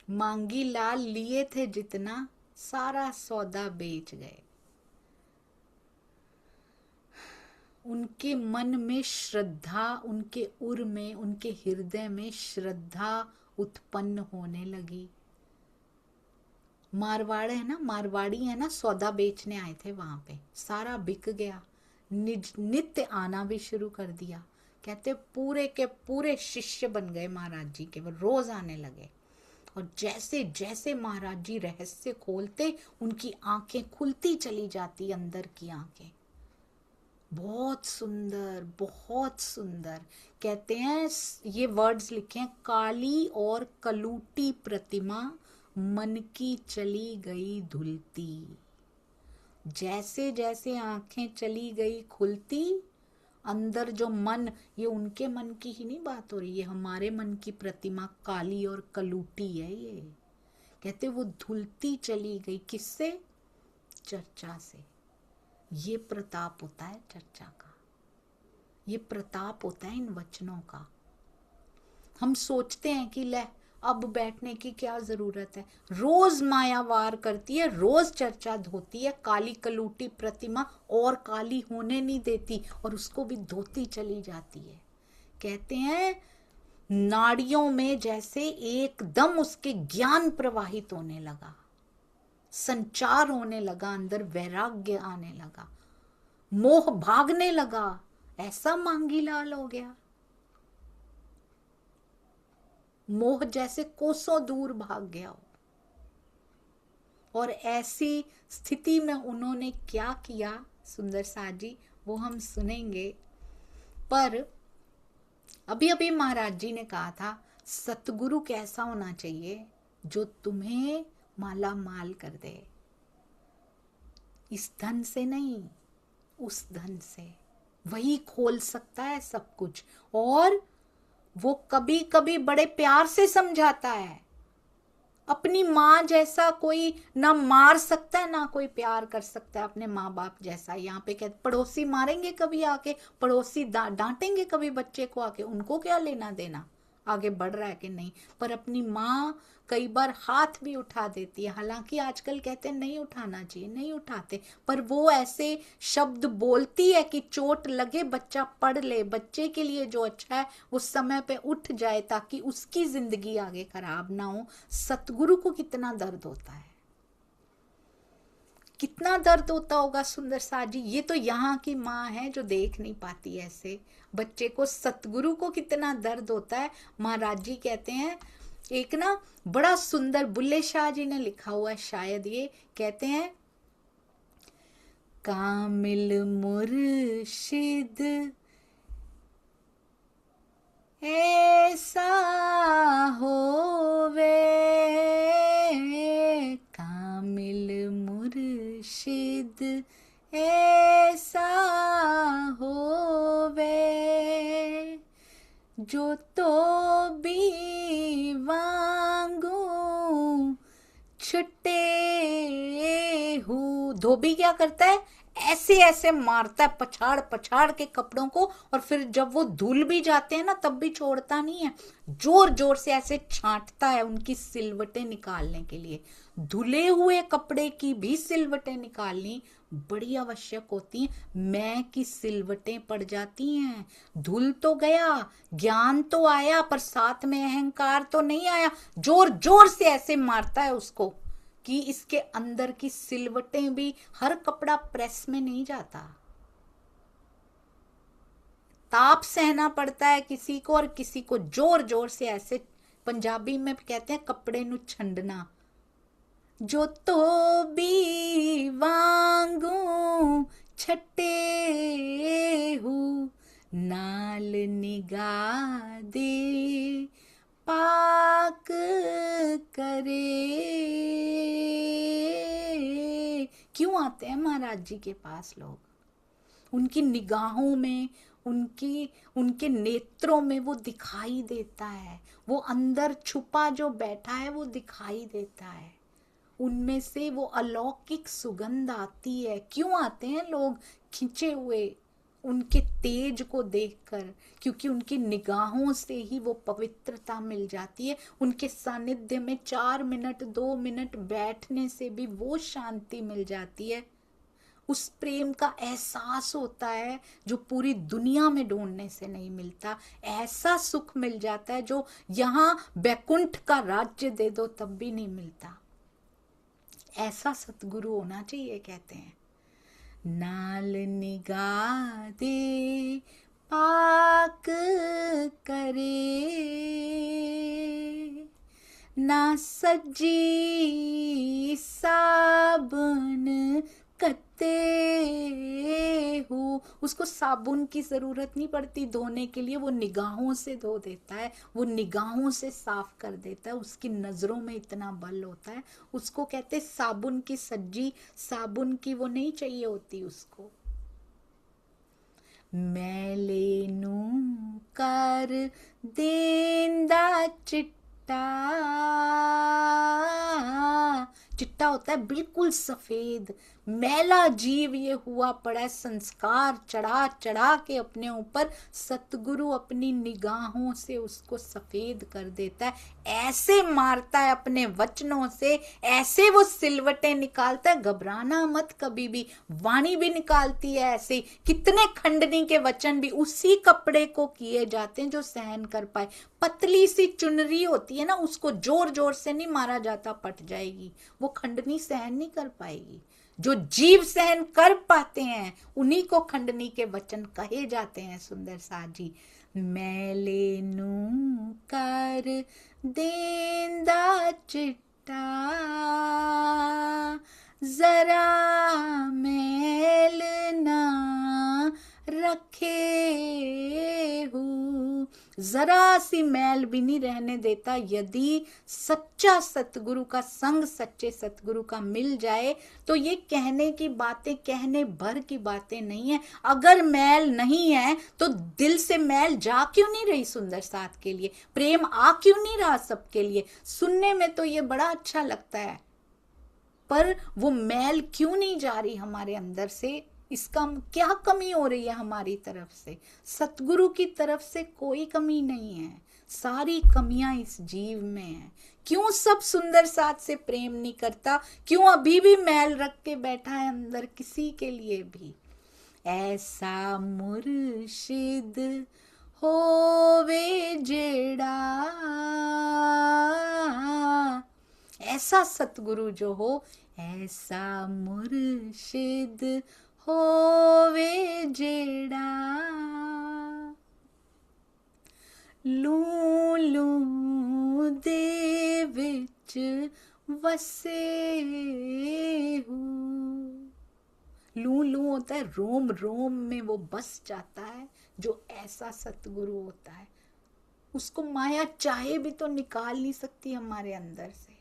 मांगी लाल लिए थे जितना, सारा सौदा बेच गए। उनके मन में श्रद्धा, उनके उर में, उनके हृदय में श्रद्धा उत्पन्न होने लगी। मारवाड़ है ना, मारवाड़ी है ना, सौदा बेचने आए थे वहां पे, सारा बिक गया, नित्य आना भी शुरू कर दिया। कहते पूरे के पूरे शिष्य बन गए महाराज जी के, वो रोज आने लगे। और जैसे जैसे महाराज जी रहस्य खोलते उनकी आंखें खुलती चली जाती, अंदर की आंखें। बहुत सुंदर, बहुत सुंदर। कहते हैं ये वर्ड्स लिखे हैं, काली और कलूटी प्रतिमा मन की चली गई धुलती। जैसे जैसे आंखें चली गई खुलती, अंदर जो मन, ये उनके मन की ही नहीं बात हो रही, ये हमारे मन की प्रतिमा काली और कलूटी है ये। कहते वो धुलती चली गई, किससे? चर्चा से। ये प्रताप होता है चर्चा का, ये प्रताप होता है इन वचनों का। हम सोचते हैं कि ले अब बैठने की क्या जरूरत है, रोज माया वार करती है, रोज चर्चा धोती है, काली कलूटी प्रतिमा और काली होने नहीं देती और उसको भी धोती चली जाती है। कहते हैं नाड़ियों में जैसे एकदम उसके ज्ञान प्रवाहित होने लगा, संचार होने लगा, अंदर वैराग्य आने लगा, मोह भागने लगा, ऐसा मांगी लाल हो गया। मोह जैसे कोसों दूर भाग गया हो। और ऐसी स्थिति में उन्होंने क्या किया सुंदर साथ जी, वो हम सुनेंगे। पर अभी अभी महाराज जी ने कहा था सतगुरु कैसा होना चाहिए, जो तुम्हें माला माल कर दे, इस धन से नहीं, उस धन से। वही खोल सकता है सब कुछ, और वो कभी कभी बड़े प्यार से समझाता है। अपनी माँ जैसा कोई ना मार सकता है, ना कोई प्यार कर सकता है अपने माँ बाप जैसा। यहाँ पे कहते पड़ोसी मारेंगे कभी आके, पड़ोसी डांटेंगे कभी बच्चे को आके, उनको क्या लेना देना, आगे बढ़ रहा है कि नहीं। पर अपनी माँ कई बार हाथ भी उठा देती है, हालांकि आजकल कहते हैं नहीं उठाना चाहिए, नहीं उठाते, पर वो ऐसे शब्द बोलती है कि चोट लगे, बच्चा पढ़ ले, बच्चे के लिए जो अच्छा है वो समय पे उठ जाए ताकि उसकी जिंदगी आगे खराब ना हो। सतगुरु को कितना दर्द होता है, कितना दर्द होता होगा सुंदर साथ जी। ये तो यहाँ की माँ है जो देख नहीं पाती ऐसे बच्चे को, सतगुरु को कितना दर्द होता है। महाराज जी कहते हैं, एक ना बड़ा सुंदर बुल्ले शाह जी ने लिखा हुआ है शायद, ये कहते हैं, कामिल मुर्शिद ऐसा होवे, कामिल मुर्शिद ऐसा होवे, जो तो भी वांगू छुट्टे हूँ। धोबी क्या करता है, ऐसे ऐसे मारता है पछाड़ पछाड़ के कपड़ों को, और फिर जब वो धुल भी जाते हैं ना तब भी छोड़ता नहीं है, जोर जोर से ऐसे छांटता है उनकी सिलवटें निकालने के लिए। धुले हुए कपड़े की भी सिलवटें निकालनी बड़ी आवश्यक होती हैं। मैं की सिलवटें पड़ जाती हैं, धुल तो गया, ज्ञान तो आया, पर साथ में अहंकार तो नहीं आया। जोर जोर से ऐसे मारता है उसको कि इसके अंदर की सिलवटें भी, हर कपड़ा प्रेस में नहीं जाता, ताप सहना पड़ता है किसी को, और किसी को जोर जोर से ऐसे, पंजाबी में कहते हैं कपड़े नु छंडना। जो तो भी वांगू छट्टे हूँ, नाल निगाह दे पाक करे। क्यों आते हैं महाराज जी के पास लोग, उनकी निगाहों में, उनके नेत्रों में वो दिखाई देता है, वो अंदर छुपा जो बैठा है वो दिखाई देता है, उनमें से वो अलौकिक सुगंध आती है। क्यों आते हैं लोग खिंचे हुए उनके तेज को देखकर, क्योंकि उनकी निगाहों से ही वो पवित्रता मिल जाती है। उनके सानिध्य में 4 मिनट 2 मिनट बैठने से भी वो शांति मिल जाती है, उस प्रेम का एहसास होता है जो पूरी दुनिया में ढूंढने से नहीं मिलता। ऐसा सुख मिल जाता है जो यहाँ वैकुंठ का राज्य दे दो तब भी नहीं मिलता। ऐसा सतगुरु होना चाहिए, कहते हैं। नाल निगाह दे पाक करे, ना सजी साबुन कते हूँ। उसको साबुन की जरूरत नहीं पड़ती धोने के लिए, वो निगाहों से धो देता है, वो निगाहों से साफ कर देता है, उसकी नजरों में इतना बल होता है। उसको कहते साबुन की सज्जी, साबुन की वो नहीं चाहिए होती उसको। मैले नू कर देंदा चिट्टा, चिट्टा होता है बिल्कुल सफेद, मैला जीव ये हुआ पड़ा है, संस्कार चढ़ा चढ़ा के अपने ऊपर, सतगुरु अपनी निगाहों से उसको सफेद कर देता है। ऐसे मारता है अपने वचनों से, ऐसे वो सिलवटें निकालता है। घबराना मत कभी भी, वाणी भी निकालती है ऐसे। कितने खंडनी के वचन भी उसी कपड़े को किए जाते हैं जो सहन कर पाए। पतली सी चुनरी होती है ना, उसको जोर जोर से नहीं मारा जाता, पट जाएगी, वो खंडनी सहन नहीं कर पाएगी। जो जीव सहन कर पाते हैं उन्हीं को खंडनी के वचन कहे जाते हैं। सुंदर साथ जी, मैले नू कर देंदा चिट्टा, जरा मैल ना रखे हूँ, जरा सी मैल भी नहीं रहने देता। यदि सच्चा सतगुरु का संग, सच्चे सतगुरु का मिल जाए तो ये कहने की बातें, कहने भर की बातें नहीं है। अगर मैल नहीं है तो दिल से मैल जा क्यों नहीं रही सुंदर साथ के लिए, प्रेम आ क्यों नहीं रहा सबके लिए। सुनने में तो ये बड़ा अच्छा लगता है, पर वो मैल क्यों नहीं जा रही हमारे अंदर से, इसका क्या कमी हो रही है हमारी तरफ से। सतगुरु की तरफ से कोई कमी नहीं है, सारी कमियां इस जीव में हैं। क्यों सब सुंदर साथ से प्रेम नहीं करता? क्यों अभी भी मैल रख के बैठा है अंदर किसी के लिए भी? ऐसा मुर्शिद होवे जेड़ा, ऐसा सतगुरु जो हो, ऐसा मुर्शिद होवे जेड़ा, लू लू दे विच वसे हूँ। लू लू होता है रोम रोम में, वो बस जाता है। जो ऐसा सतगुरु होता है उसको माया चाहे भी तो निकाल नहीं सकती हमारे अंदर से।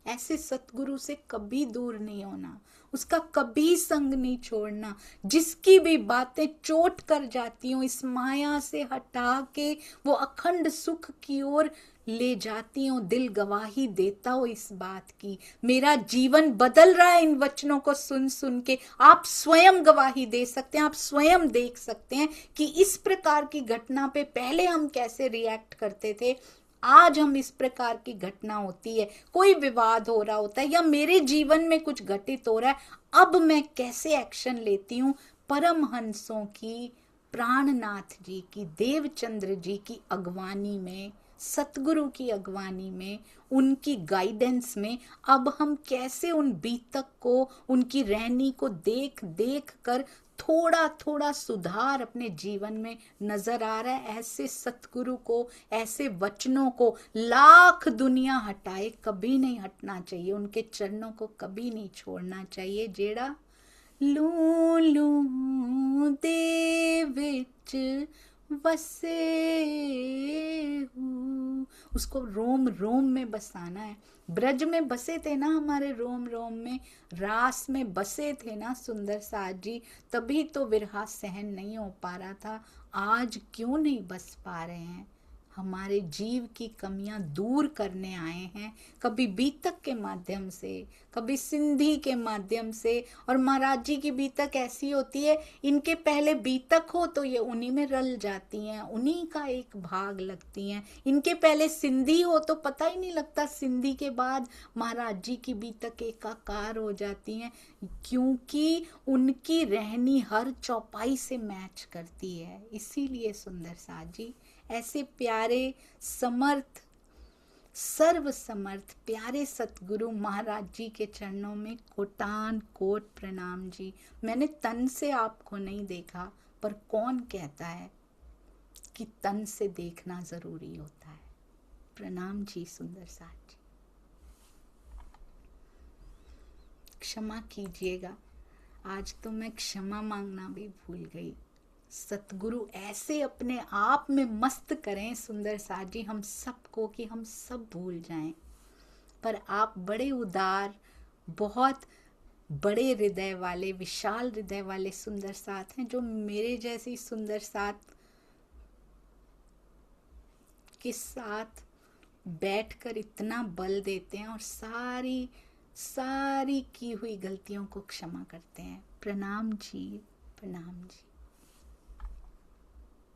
ऐसे सतगुरु से कभी दूर नहीं होना, उसका कभी संग नहीं छोड़ना। जिसकी भी बातें चोट कर जाती हो, इस माया से हटा के वो अखंड सुख की ओर ले जाती हो। दिल गवाही देता हो इस बात की, मेरा जीवन बदल रहा है इन वचनों को सुन सुन के। आप स्वयं गवाही दे सकते हैं, आप स्वयं देख सकते हैं कि इस प्रकार की घटना पे पहले हम कैसे रिएक्ट करते थे, आज हम इस प्रकार की घटना होती है, कोई विवाद हो रहा होता है या मेरे जीवन में कुछ घटित हो रहा है, अब मैं कैसे एक्शन लेती हूँ। परमहंसों की, प्राणनाथ जी की, देवचंद्र जी की अगवानी में, सतगुरु की अगवानी में, उनकी गाइडेंस में अब हम कैसे उन बीतक को, उनकी रहनी को देख देख कर थोड़ा थोड़ा सुधार अपने जीवन में नजर आ रहा है। ऐसे सतगुरु को, ऐसे वचनों को लाख दुनिया हटाए कभी नहीं हटना चाहिए, उनके चरणों को कभी नहीं छोड़ना चाहिए। जेड़ा लू लू दे विच वसे हूँ, उसको रोम रोम में बसाना है। ब्रज में बसे थे ना हमारे रोम रोम में, रास में बसे थे ना सुंदर साथ जी, तभी तो विरहा सहन नहीं हो पा रहा था। आज क्यों नहीं बस पा रहे हैं? हमारे जीव की कमियां दूर करने आए हैं, कभी बीतक के माध्यम से, कभी सिंधी के माध्यम से। और महाराज जी की बीतक ऐसी होती है, इनके पहले बीतक हो तो ये उन्हीं में रल जाती हैं, उन्हीं का एक भाग लगती हैं। इनके पहले सिंधी हो तो पता ही नहीं लगता, सिंधी के बाद महाराज जी की बीतक एकाकार हो जाती हैं, क्योंकि उनकी रहनी हर चौपाई से मैच करती है। इसीलिए सुंदर साथ जी ऐसे प्यारे, समर्थ, सर्व समर्थ प्यारे सतगुरु महाराज जी के चरणों में कोटान कोट प्रणाम जी। मैंने तन से आपको नहीं देखा, पर कौन कहता है कि तन से देखना जरूरी होता है। प्रणाम जी सुंदर साथ जी। क्षमा कीजिएगा, आज तो मैं क्षमा मांगना भी भूल गई। सतगुरु ऐसे अपने आप में मस्त करें सुंदर साथ जी हम सबको कि हम सब भूल जाएं। पर आप बड़े उदार, बहुत बड़े हृदय वाले, विशाल हृदय वाले सुंदर साथ हैं, जो मेरे जैसी सुंदर साथ के साथ बैठकर इतना बल देते हैं और सारी सारी की हुई गलतियों को क्षमा करते हैं। प्रणाम जी, प्रणाम जी।